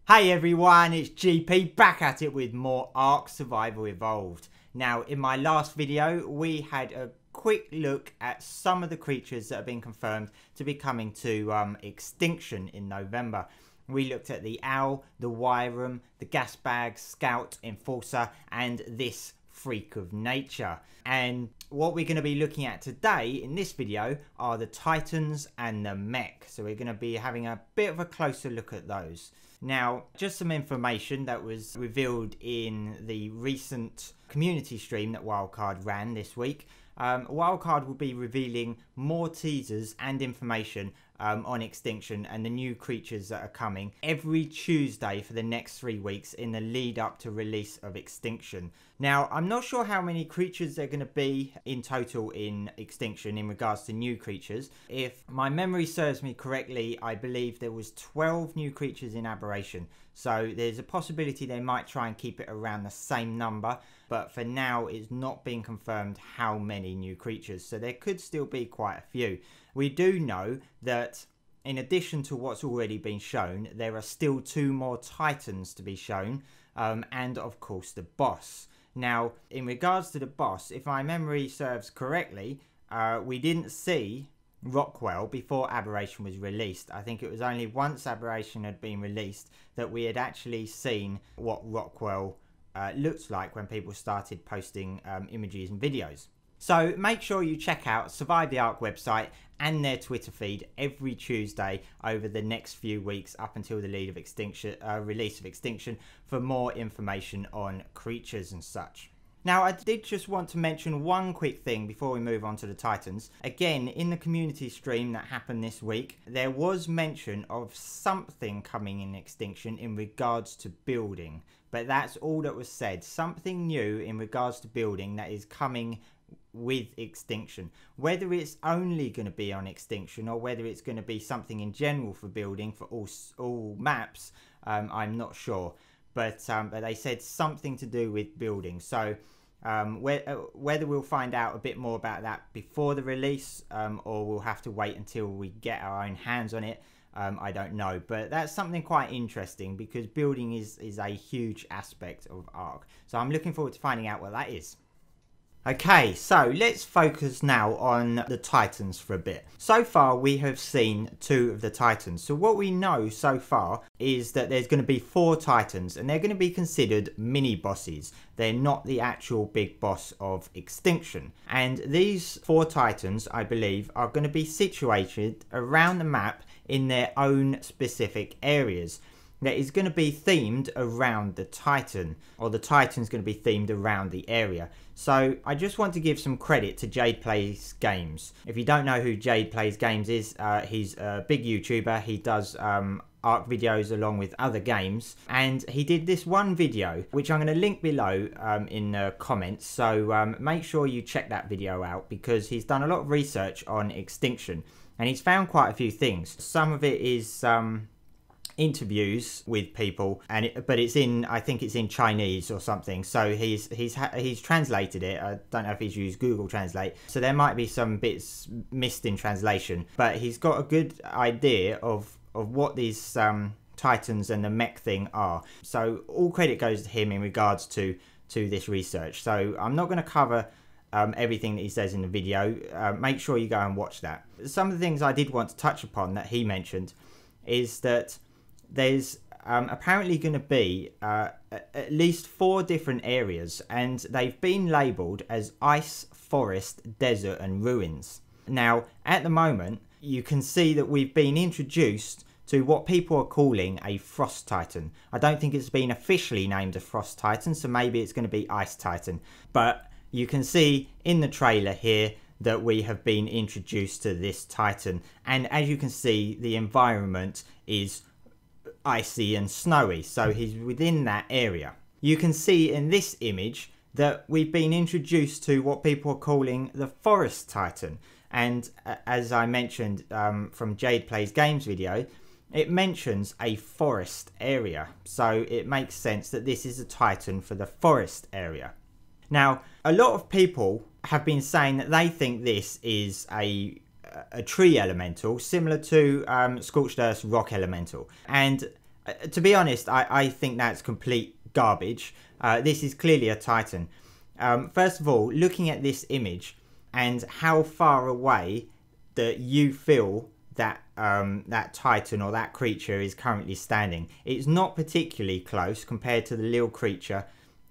Hey everyone, it's GP back at it with more Ark Survival Evolved. Now, in my last video, we had a quick look at some of the creatures that have been confirmed to be coming to Extinction in November. We looked at the Owl, the Wyram, the Gas Bag, Scout, Enforcer, and this Freak of Nature. And what we're going to be looking at today in this video are the Titans and the Mech. So we're going to be having a bit of a closer look at those. Now, just some information that was revealed in the recent community stream that Wildcard ran this week. Wildcard will be revealing more teasers and information on Extinction and the new creatures that are coming every Tuesday for the next 3 weeks in the lead up to release of Extinction. Now, I'm not sure how many creatures there are going to be in total in Extinction in regards to new creatures. If my memory serves me correctly, I believe there was 12 new creatures in Aberration. So there's a possibility they might try and keep it around the same number. But for now, it's not been confirmed how many new creatures. So there could still be quite a few. We do know that in addition to what's already been shown, there are still 2 more Titans to be shown. And of course the boss. Now, in regards to the boss, if my memory serves correctly, we didn't see Rockwell before Aberration was released. I think it was only once Aberration had been released that we had actually seen what Rockwell looks like when people started posting images and videos. So make sure you check out Survive the Ark website and their Twitter feed every Tuesday over the next few weeks up until the lead of Extinction, release of Extinction for more information on creatures and such. Now, I did just want to mention one quick thing before we move on to the Titans. Again, in the community stream that happened this week, there was mention of something coming in Extinction in regards to building. But that's all that was said. Something new in regards to building that is coming with Extinction. Whether it's only going to be on Extinction or whether it's going to be something in general for building for all maps, I'm not sure. But they said something to do with building. So whether we'll find out a bit more about that before the release or we'll have to wait until we get our own hands on it, I don't know. But that's something quite interesting because building is a huge aspect of Ark. So I'm looking forward to finding out what that is. Okay, so let's focus now on the Titans for a bit. So far, we have seen 2 of the Titans. So what we know so far is that there's going to be 4 Titans and they're going to be considered mini bosses. They're not the actual big boss of Extinction. And these 4 Titans, I believe, are going to be situated around the map in their own specific areas. That is going to be themed around the Titan, or the Titan's going to be themed around the area. So I just want to give some credit to JadePlaysGames. If you don't know who JadePlaysGames is, he's a big YouTuber. He does Ark videos along with other games, and he did this one video which I'm going to link below in the comments. So make sure you check that video out because he's done a lot of research on Extinction and he's found quite a few things. Some of it is interviews with people, but it's in, I think it's in Chinese or something, so he's translated it. I don't know if he's used Google Translate, so there might be some bits missed in translation, but he's got a good idea of what these Titans and the Mech thing are. So all credit goes to him in regards to this research. So I'm not going to cover everything that he says in the video. Make sure you go and watch that. Some of the things I did want to touch upon that he mentioned is that there's apparently going to be at least 4 different areas, and they've been labelled as ice, forest, desert and ruins. Now, at the moment, you can see that we've been introduced to what people are calling a Frost Titan. I don't think it's been officially named a Frost Titan, so maybe it's going to be Ice Titan. But you can see in the trailer here that we have been introduced to this Titan. And as you can see, the environment is icy and snowy, so he's within that area. You can see in this image that we've been introduced to what people are calling the Forest Titan, and as I mentioned from JadePlaysGames video, it mentions a forest area, so it makes sense that this is a Titan for the forest area. Now, a lot of people have been saying that they think this is a tree elemental similar to Scorched Earth's rock elemental, and To be honest, I think that's complete garbage. This is clearly a Titan. First of all, looking at this image and how far away that you feel that that Titan or that creature is currently standing, it's not particularly close compared to the little creature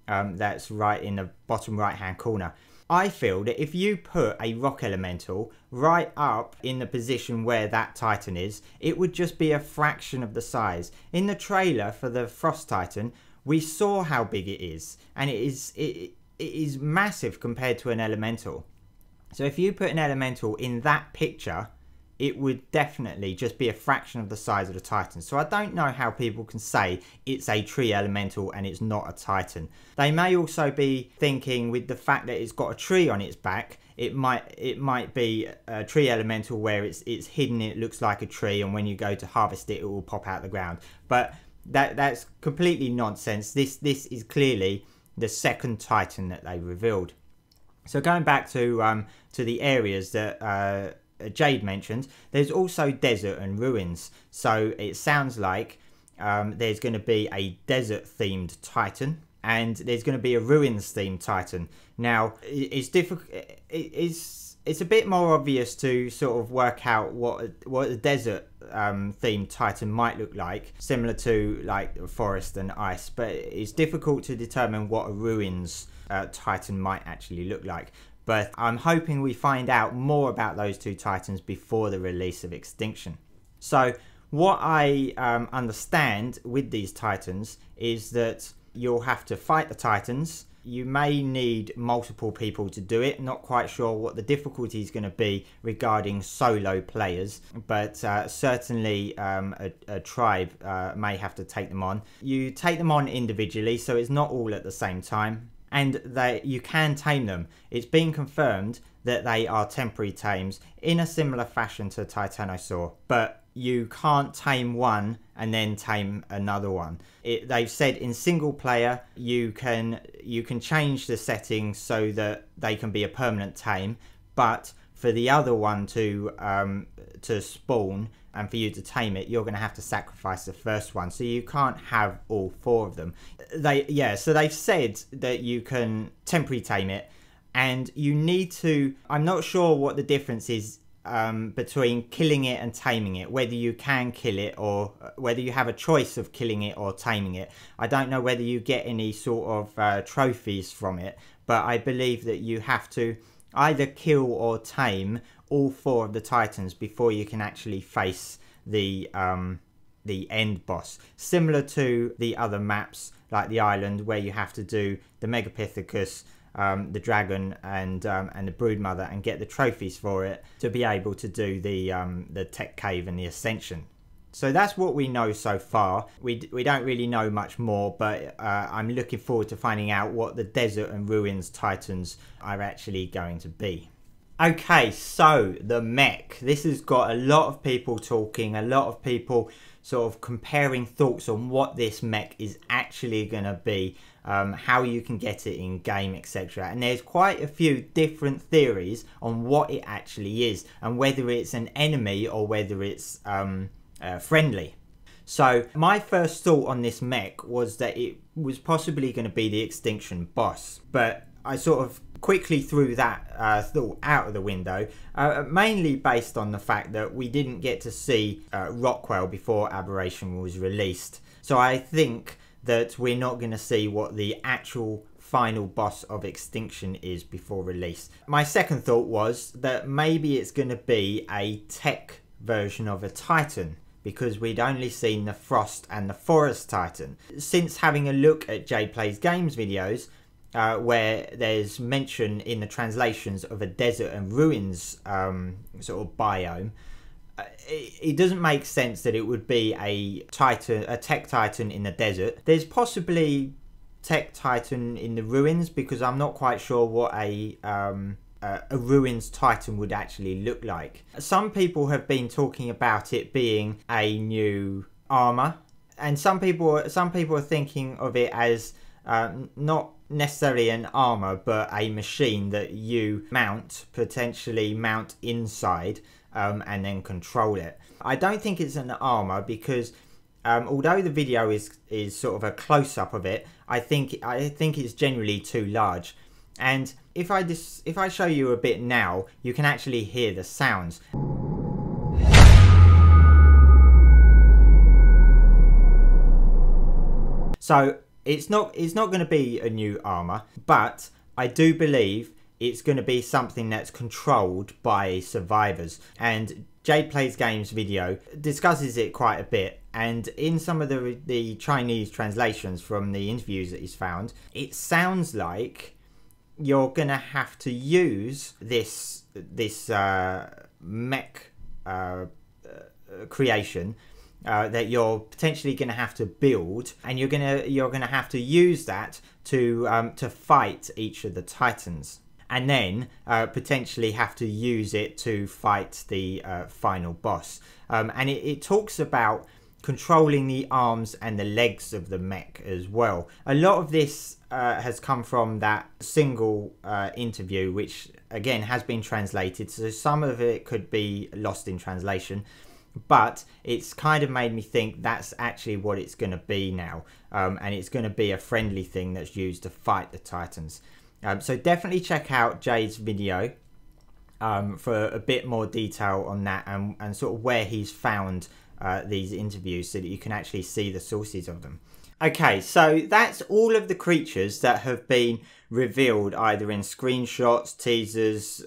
that's right in the bottom right hand corner. I feel that if you put a rock elemental right up in the position where that Titan is, it would just be a fraction of the size. In the trailer for the Frost Titan, we saw how big it is, and it is massive compared to an elemental. So if you put an elemental in that picture, it would definitely just be a fraction of the size of the Titan. So I don't know how people can say it's a tree elemental and it's not a Titan. They may also be thinking, with the fact that it's got a tree on its back, it might be a tree elemental where it's hidden, it looks like a tree, and when you go to harvest it, it will pop out the ground. But that's completely nonsense. This is clearly the second Titan that they revealed. So going back to the areas that Jade mentioned, there's also desert and ruins. So it sounds like there's going to be a desert themed Titan, and there's going to be a ruins themed Titan. Now it's difficult. It's a bit more obvious to sort of work out what a desert themed Titan might look like, similar to like forest and ice, but it's difficult to determine what a ruins Titan might actually look like. But I'm hoping we find out more about those two Titans before the release of Extinction. So what I understand with these Titans is that you'll have to fight the Titans. You may need multiple people to do it. Not quite sure what the difficulty is going to be regarding solo players, but certainly a tribe may have to take them on. You take them on individually, so it's not all at the same time. And you can tame them. It's been confirmed that they are temporary tames in a similar fashion to Titanosaur, but you can't tame one and then tame another one. They've said in single player you can change the settings so that they can be a permanent tame, but for the other one to spawn and for you to tame it, you're going to have to sacrifice the first one. So you can't have all four of them. So they've said that you can temporary tame it, and you need to, I'm not sure what the difference is between killing it and taming it, whether you can kill it or whether you have a choice of killing it or taming it. I don't know whether you get any sort of trophies from it, but I believe that you have to either kill or tame all four of the Titans before you can actually face the end boss. Similar to the other maps, like the island, where you have to do the Megapithecus, the dragon, and the Broodmother, and get the trophies for it to be able to do the tech cave and the ascension. So that's what we know so far. We don't really know much more, but I'm looking forward to finding out what the desert and ruins Titans are actually going to be. Okay, so the Mech. This has got a lot of people talking, a lot of people sort of comparing thoughts on what this Mech is actually going to be, how you can get it in game, etc. And there's quite a few different theories on what it actually is and whether it's an enemy or whether it's friendly. So my first thought on this Mech was that it was possibly going to be the Extinction boss, but I sort of quickly threw that thought out of the window, mainly based on the fact that we didn't get to see Rockwell before Aberration was released. So I think that we're not going to see what the actual final boss of Extinction is before release. My second thought was that maybe it's going to be a tech version of a Titan, because we'd only seen the Frost and the Forest Titan. Since having a look at JadePlaysGames videos, where there's mention in the translations of a desert and ruins sort of biome, it doesn't make sense that it would be a tech Titan in the desert. There's possibly tech Titan in the ruins, because I'm not quite sure what a ruins Titan would actually look like. Some people have been talking about it being a new armor, and some people are thinking of it as not necessarily an armor, but a machine that you potentially mount inside and then control it. I don't think it's an armor, because although the video is sort of a close-up of it, I think it's generally too large. And if I show you a bit now, you can actually hear the sounds. So it's not going to be a new armor, but I do believe it's going to be something that's controlled by survivors. And JadePlaysGames video discusses it quite a bit, and in some of the Chinese translations from the interviews that he's found, it sounds like you're going to have to use this mech creation that you're potentially going to have to build, and you're gonna have to use that to fight each of the titans, and then potentially have to use it to fight the final boss. And it talks about controlling the arms and the legs of the mech as well. A lot of this has come from that single interview, which again has been translated, so some of it could be lost in translation. But it's kind of made me think that's actually what it's going to be now. And it's going to be a friendly thing that's used to fight the titans. So definitely check out Jade's video for a bit more detail on that, and sort of where he's found these interviews, so that you can actually see the sources of them. Okay, so that's all of the creatures that have been revealed either in screenshots, teasers,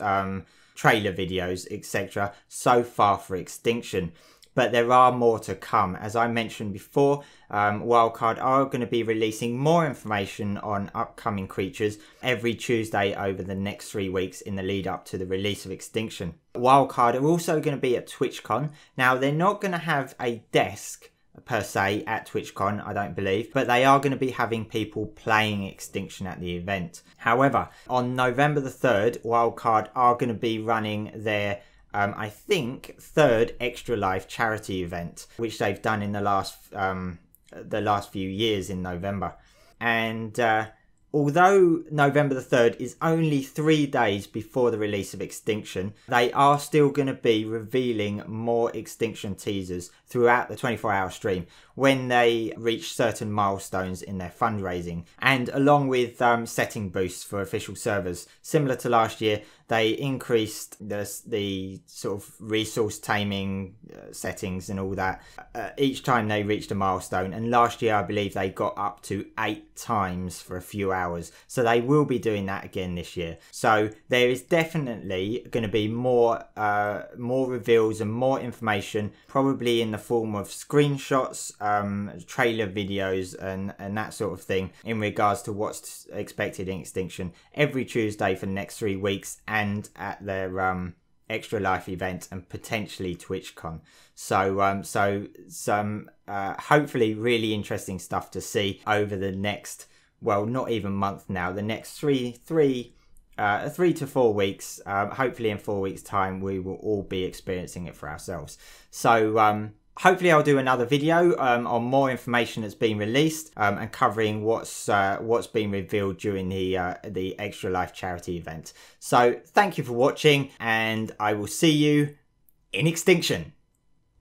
trailer videos, etc. so far for Extinction. But there are more to come. As I mentioned before, Wildcard are going to be releasing more information on upcoming creatures every Tuesday over the next 3 weeks in the lead up to the release of Extinction. Wildcard are also going to be at TwitchCon. Now, they're not going to have a desk per se at TwitchCon, I don't believe, but they are going to be having people playing Extinction at the event. However, on November the 3rd, Wildcard are going to be running their I think third ExtraLife charity event, which they've done in the last few years in November. And although November the 3rd is only 3 days before the release of Extinction, they are still going to be revealing more Extinction teasers throughout the 24-hour stream when they reach certain milestones in their fundraising, and along with setting boosts for official servers. Similar to last year, they increased the sort of resource taming settings and all that each time they reached a milestone, and last year I believe they got up to 8 times for a few hours, so they will be doing that again this year. So there is definitely going to be more reveals and more information, probably in the form of screenshots, trailer videos and that sort of thing, in regards to what's expected in Extinction every Tuesday for the next 3 weeks, and at their ExtraLife event and potentially TwitchCon. So some hopefully really interesting stuff to see over the next, well, not even month now, the next 3 to 4 weeks. Hopefully in 4 weeks time we will all be experiencing it for ourselves. So hopefully I'll do another video on more information that's been released, and covering what's been revealed during the ExtraLife charity event. So thank you for watching, and I will see you in Extinction.